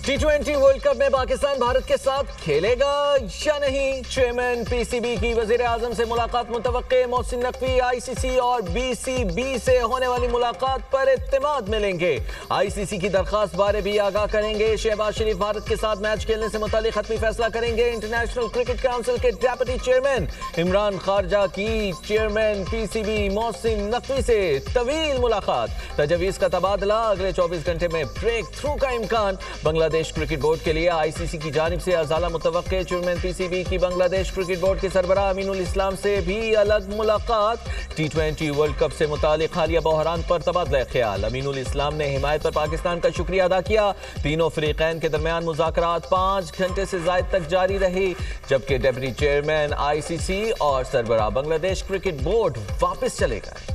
T20 world cup में पाकिस्तान भारत के साथ खेलेगा या नहीं? चेयरमैन पीसीबी की वजीर आजम से मुलाकात मुतवक्के। मोहसिन नकवी आईसीसी और बीसीबी से होने वाली मुलाकात पर इत्तेमाद मिलेंगे। आईसीसी की दरखास्त बारे भी आगाह करेंगे। शहबाज शरीफ भारत के साथ मैच खेलने से मुतालिक हतमी फैसला करेंगे। इंटरनेशनल क्रिकेट काउंसिल के डेप्यूटी चेयरमैन इमरान खारजा की चेयरमैन पीसीबी मोहसिन नकवी से तवील मुलाकात। तजवीज़ का तबादला, अगले 24 घंटे में ब्रेक थ्रू का इम्कान। बांग्लादेश क्रिकेट बोर्ड के लिए आईसीसी की जानिब से अजाला मुतवक्के। चेयरमैन पीसीबी की बांग्लादेश क्रिकेट बोर्ड के सरबराह अमीनुल इस्लाम से भी अलग मुलाकात। T20 वर्ल्ड कप से मुतालिक हालिया बहरान पर तबादला ख्याल। अमीनुल इस्लाम ने हिमायत पर पाकिस्तान का शुक्रिया अदा किया। तीनों फरीकैन के दरमियान मुज़ाकरात 5 घंटे से ज़ायद तक जारी रही, जबकि डेप्यूटी चेयरमैन आईसीसी और सरबराह बांग्लादेश क्रिकेट बोर्ड वापस चले गए।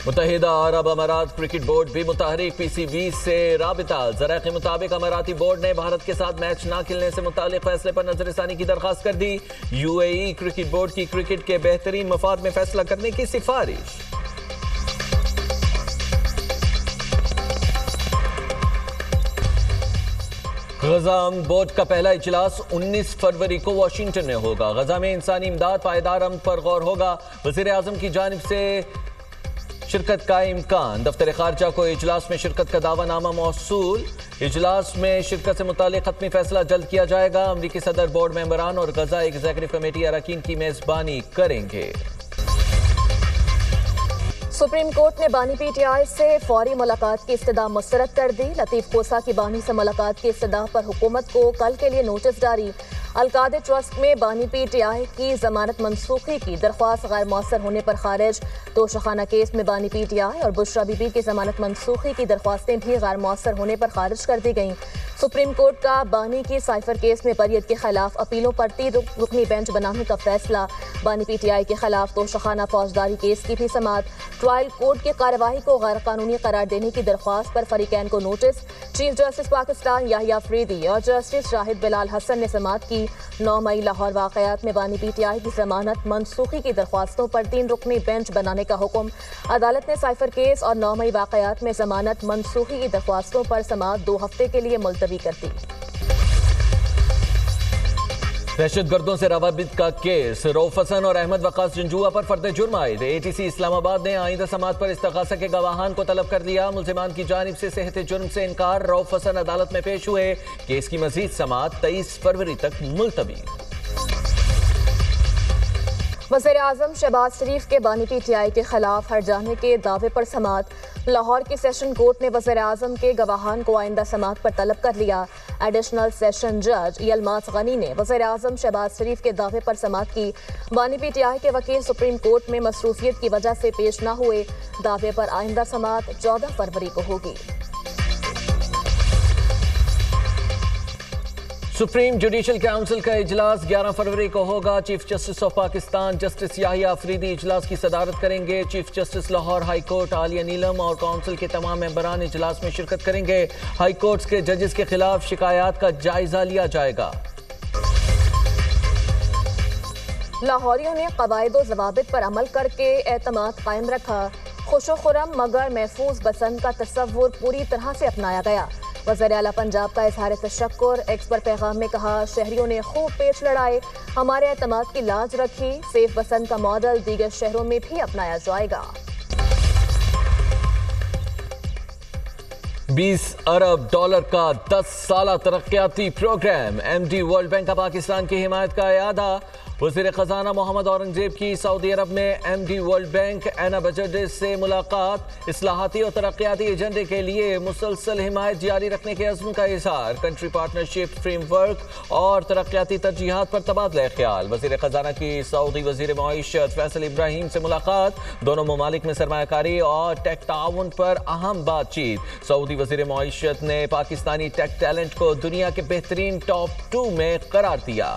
मुत्तहिदा अरब अमारात क्रिकेट बोर्ड भी मुतहरिक पीसीबी से राबिता। ज़राए के मुताबिक अमाराती बोर्ड ने भारत के साथ मैच न खेलने से मुतालिक फैसले पर नजरसानी की दरखास्त कर दी। यूएई क्रिकेट बोर्ड की क्रिकेट के बेहतरीन मफाद में फैसला करने की सिफारिश। गजा बोर्ड का पहला इजलास 19 फरवरी को वाशिंगटन में होगा। गजा में इंसानी इमदाद पायदार अमन पर गौर होगा। वज़ीर आज़म की जानिब से शिरकत का इम्कान। दफ्तर खारजा को इजलास में शिरकत का दावानामा मौसूल। इजलास में शिरकत से मुतालिक हतमी फैसला जल्द किया जाएगा। अमरीकी सदर बोर्ड मेंबरान और गजा एग्जीक्यूटिव कमेटी अरकान की मेजबानी करेंगे। सुप्रीम कोर्ट ने बानी पीटीआई से फौरी मुलाकात की इस्तदा मुस्तरद कर दी। लतीफ कोसा की बानी से मुलाकात की इस्तदा पर हुकूमत को कल के लिए नोटिस जारी। अलकादे ट्रस्ट में बानी पीटीआई की जमानत मनसूखी की दरख्वास्त गैर मौसर होने पर खारिज। तोशाखाना केस में बानी पीटीआई और बुशरा बीबी की जमानत मनसूखी की दरख्वास्तें भी गैर मौसर होने पर खारिज कर दी गईं। सुप्रीम कोर्ट का बानी की साइफर केस में बरियत के खिलाफ अपीलों पर 3 रुकनी बेंच बनाने का फैसला। बानी पीटीआई के खिलाफ तोशाखाना फौजदारी केस की भी समाअत। ट्रायल कोर्ट की कार्रवाई को गैर कानूनी करार देने की दरख्वास्त पर फरीकैन को notice. Chief justice Pakistan Yahya Afridi और जस्टिस शाहिद बिलाल हसन ने समाअत की। 9 मई लाहौर वाक़यात में बानी पीटीआई की जमानत मनसूखी की दरख्वास्तों पर 3 रुकनी बेंच बनाने का हुक्म। अदालत ने साइफर केस और 9 मई वाक़यात में जमानत मनसूखी की दरख्वास्तों पर समाअत 2 हफ्ते के लिए मुलतवी कर दी। दहशतगर्दों से रवाबित का केस। रऊफ हसन और अहमद वकास जंजुआ पर फर्द जुर्म आयद। एटीसी इस्लामाबाद ने आइंदा समाअत पर इस्तगासा के गवाहान को तलब कर दिया। मुल्जिमान की जानिब से सेहत जुर्म से इनकार। रऊफ हसन अदालत में पेश हुए। केस की मजीद समाअत 23 फरवरी तक मुलतवी। वज़ीर आज़म शहबाज शरीफ के बानी पीटीआई के खिलाफ हट जाने के दावे पर समाअत। लाहौर की सेशन कोर्ट ने वज़ीर आज़म के गवाहान को आइंदा समाअत पर तलब कर लिया। एडिशनल सेशन जज यलमास गनी ने वज़ीर आज़म शहबाज शरीफ के दावे पर समाअत की। बानी पीटीआई के वकील सुप्रीम कोर्ट में मसरूफियत की वजह से पेश न हुए। दावे पर आइंदा समाअत 14 फरवरी को होगी। सुप्रीम जुडिशल काउंसिल का इजलास 11 फरवरी को होगा। Chief justice of Pakistan justice Yahya Afridi इजलास की सदारत करेंगे। Chief justice Lahore high court Aalia Neelam और काउंसिल के तमाम मेंबरान इजलास में शिरकत करेंगे। हाई कोर्ट्स के जजेस के खिलाफ शिकायत का जायजा लिया जाएगा। लाहौरियों ने कवायद व ज़वाबित पर अमल करके एतमाद कायम रखा। खुशो खुरम मगर महफूज बसंत का तस्वुर पूरी तरह से अपनाया गया। वज़ीर आला पंजाब का इजहार तशक्कुर। एक्स पर पैगाम में कहा, शहरियों ने खूब पेच लड़ाए, हमारे एतमाद की लाज रखी। सेफ बसंत का मॉडल दीगर शहरों में भी अपनाया जाएगा। 20 अरब डॉलर का 10 साला तरक्याती प्रोग्राम। एमडी वर्ल्ड बैंक का पाकिस्तान की हिमायत का इयादा। वज़ीर खजाना मोहम्मद औरंगजेब की सऊदी अरब में एमडी वर्ल्ड बैंक एना बजट से मुलाकात। इस्लाहाती और तरक्याती एजेंडे के लिए मुसलसल हिमायत जारी रखने के अज़्म का इज़हार। कंट्री पार्टनरशिप फ्रेमवर्क और तरक्याती तरजीहात पर तबादला ख्याल। वज़ीर खजाना की सऊदी वज़ीर मईशत फैसल इब्राहिम से मुलाकात। दोनों ममालिक में सरमायाकारी और टेक ताउन पर अहम बातचीत। सऊदी वज़ीर मईशत ने पाकिस्तानी टेक टैलेंट को दुनिया के बेहतरीन टॉप 2 में करार दिया।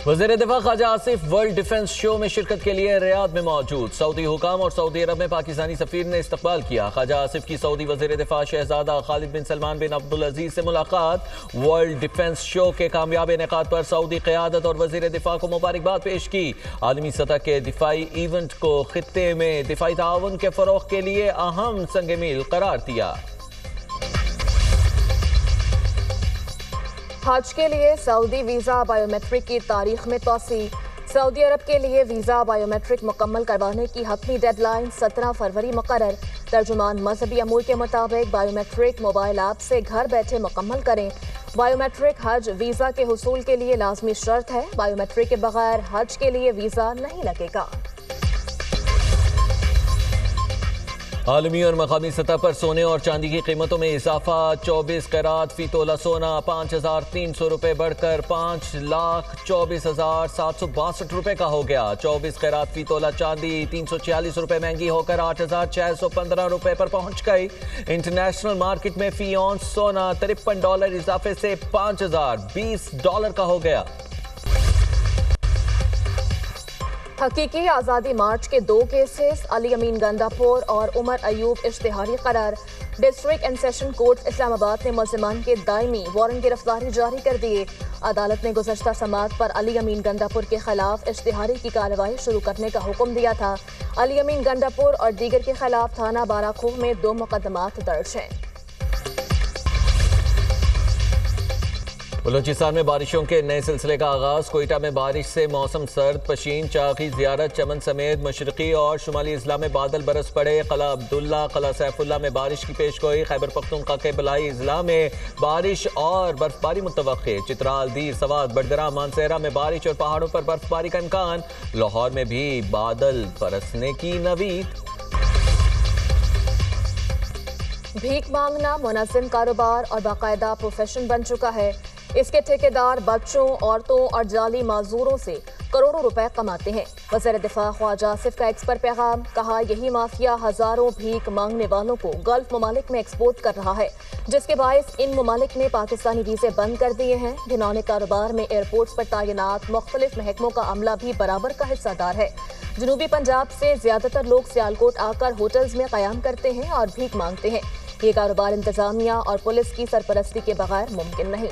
وزیر دفاع خواجہ آصف ورلڈ ڈیفنس شو میں شرکت کے لیے ریاض میں موجود. سعودی حکام اور سعودی عرب میں پاکستانی سفیر نے استقبال کیا. خواجہ آصف کی سعودی وزیر دفاع شہزادہ خالد بن سلمان بن عبدالعزیز سے ملاقات. ورلڈ ڈیفنس شو کے کامیاب انعقاد پر سعودی قیادت اور وزیر دفاع کو مبارکباد پیش کی. عالمی سطح کے دفاعی ایونٹ کو خطے میں دفاعی تعاون کے فروغ کے لیے اہم سنگ میل قرار دیا. حج کے لیے سعودی ویزا بائیو میٹرک کی تاریخ میں توسیع. سعودی عرب کے لیے ویزا بائیو میٹرک مکمل کروانے کی حتمی ڈیڈ لائن 17 فروری مقرر. ترجمان مذہبی امور کے مطابق بائیو میٹرک موبائل ایپ سے گھر بیٹھے مکمل کریں. بائیو میٹرک حج ویزا کے حصول کے لیے لازمی شرط ہے. بائیو میٹرک کے بغیر حج کے لیے ویزا نہیں لگے گا. عالمی اور مقامی سطح پر سونے اور چاندی کی قیمتوں میں اضافہ. 24 قیرات فی تولہ سونا 5,300 روپے بڑھ کر 5,24,762 روپے کا ہو گیا. 24 قیرات فی تولہ چاندی 346 روپے مہنگی ہو کر 8,615 روپے پر پہنچ گئی. انٹرنیشنل مارکیٹ میں فی اونس سونا $53 اضافے سے $5,020 کا ہو گیا. حقیقی آزادی مارچ کے 2 کیسز علی امین گنداپور اور عمر ایوب اشتہاری قرار. ڈسٹرکٹ اینڈ سیشن کورٹ اسلام آباد نے ملزمان کے دائمی وارنٹ گرفتاری جاری کر دیے. عدالت نے گزشتہ سماعت پر علی امین گنداپور کے خلاف اشتہاری کی کارروائی شروع کرنے کا حکم دیا تھا. علی امین گنداپور اور دیگر کے خلاف تھانہ باراکھوہ میں 2 مقدمات درج ہیں. بلوچستان میں بارشوں کے نئے سلسلے کا آغاز. کوئٹہ میں بارش سے موسم سرد. پشین، چاغی، زیارت، چمن سمیت مشرقی اور شمالی اضلاع میں بادل برس پڑے. قلعہ عبداللہ، قلعہ سیف اللہ میں بارش کی پیشگوئی. خیبر پختونخوا کے بلائی اضلاع میں بارش اور برفباری متوقع. چترال، دیر، سوات، بڑگرام، مانسہرہ میں بارش اور پہاڑوں پر برفباری کا امکان. لاہور میں بھی بادل برسنے کی نوید. بھیک مانگنا منظم کاروبار اور باقاعدہ پروفیشن بن چکا ہے. اس کے ٹھیکیدار بچوں، عورتوں اور جعلی معذوروں سے کروڑوں روپے کماتے ہیں. وزیر دفاع خواجہ آصف کا ایکس پر پیغام. کہا یہی مافیا ہزاروں بھیک مانگنے والوں کو گلف ممالک میں ایکسپورٹ کر رہا ہے، جس کے باعث ان ممالک نے پاکستانی ویزے بند کر دیے ہیں. گھنونے کاروبار میں ایئرپورٹس پر تعینات مختلف محکموں کا عملہ بھی برابر کا حصہ دار ہے. جنوبی پنجاب سے زیادہ تر لوگ سیالکوٹ آ کر ہوٹلز میں قیام کرتے ہیں اور بھیک مانگتے ہیں. یہ کاروبار انتظامیہ اور پولیس کی سرپرستی کے بغیر ممکن نہیں.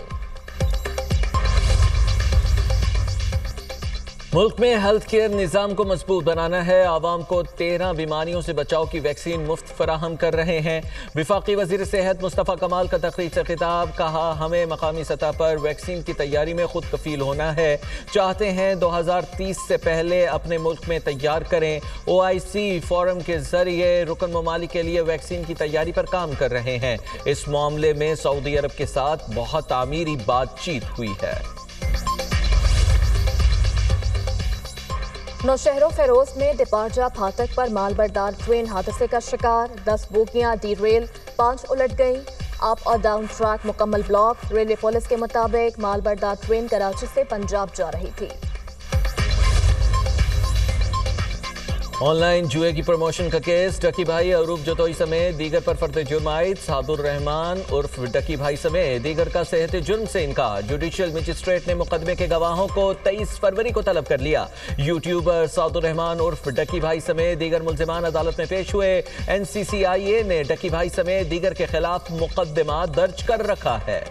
ملک میں ہیلتھ کیئر نظام کو مضبوط بنانا ہے. عوام کو 13 بیماریوں سے بچاؤ کی ویکسین مفت فراہم کر رہے ہیں. وفاقی وزیر صحت مصطفیٰ کمال کا تقریر سے خطاب. کہا ہمیں مقامی سطح پر ویکسین کی تیاری میں خود کفیل ہونا ہے. چاہتے ہیں 2030 سے پہلے اپنے ملک میں تیار کریں. OIC فورم کے ذریعے رکن ممالک کے لیے ویکسین کی تیاری پر کام کر رہے ہیں. اس معاملے میں سعودی عرب کے ساتھ بہت تعمیری بات چیت ہوئی ہے. نوشہر و فیروز میں ڈپارچہ پھاٹک پر مال بردار ٹرین حادثے کا شکار. 10 بوگیاں ڈی ریل، 5 الٹ گئیں. اپ اور ڈاؤن ٹریک مکمل بلاک. ریلوے پولیس کے مطابق مال بردار ٹرین کراچی سے پنجاب جا رہی تھی. آن لائن جوئے کی پروموشن کا کیس. ڈکی بھائی عروب جتوئی سمیت دیگر پر فرد جرم عائد. سعد الرحمان عرف ڈکی بھائی سمیت دیگر کا صحت جرم سے انکار. جوڈیشل مجسٹریٹ نے مقدمے کے گواہوں کو 23 فروری کو طلب کر لیا. یوٹیوبر سعد الرحمان عرف ڈکی بھائی سمیت دیگر ملزمان عدالت میں پیش ہوئے. NCCIA نے ڈکی بھائی سمیت دیگر کے خلاف مقدمہ درج کر رکھا ہے.